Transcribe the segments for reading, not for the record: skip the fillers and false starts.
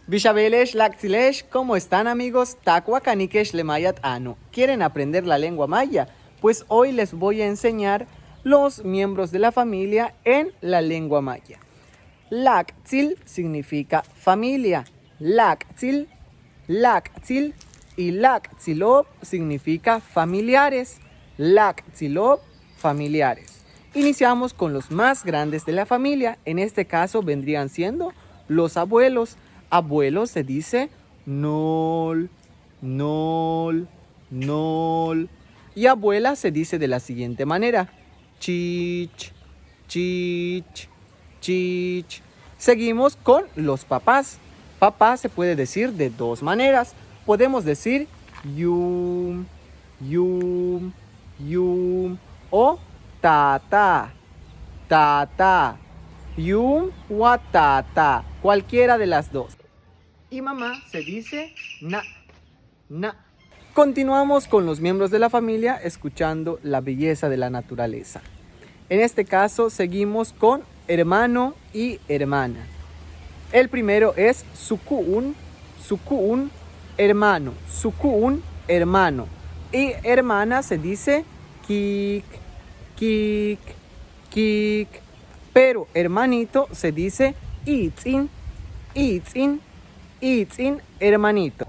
Bishabelesh, Laxilesh, ¿cómo están amigos? Tacuacanikesh Lemayat Anu. ¿Quieren aprender la lengua maya? Pues hoy les voy a enseñar los miembros de la familia en la lengua maya. Lactzil significa familia. Lactzil, Lactzil y Lactzilop significa familiares. Lactzilop, familiares. Iniciamos con los más grandes de la familia. En este caso vendrían siendo los abuelos. Abuelo se dice nol, nol, nol. Y abuela se dice de la siguiente manera: chich, chich, chich. Seguimos con los papás. Papá se puede decir de dos maneras. Podemos decir yum, yum, yum o tata, tata. Yum o tata, cualquiera de las dos. Y mamá se dice na, na. Continuamos con los miembros de la familia escuchando la belleza de la naturaleza. En este caso seguimos con hermano y hermana. El primero es sukuun, sukuun, hermano, sukuun, hermano. Y hermana se dice kik, kik, kik. Pero hermanito se dice itzin, itzin, itzin, hermanito.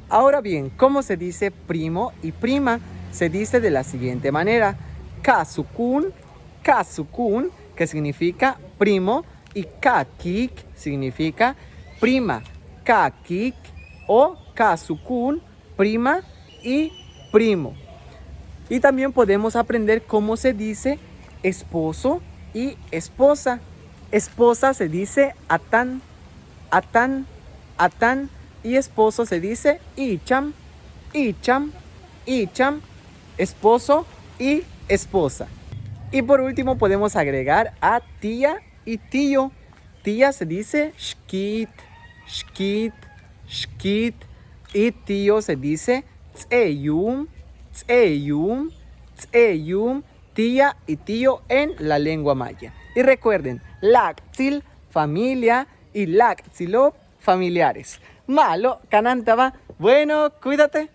Ahora bien, ¿cómo se dice primo y prima? Se dice de la siguiente manera: kasukun, kasukun, que significa primo, y kakik significa prima. Kakik o kasukun, prima y primo. Y también podemos aprender cómo se dice esposo y esposa. Esposa se dice atan, atan, atan. Y esposo se dice icham, icham, icham. Esposo y esposa. Y por último podemos agregar a tía y tío. Tía se dice shkit, shkit, shkit. Y tío se dice tseyum, tseyum, tseyum. Tía y tío en la lengua maya. Y recuerden, Lactzil, familia, y Lactzilop, familiares. Malo, canantaba. Bueno, cuídate.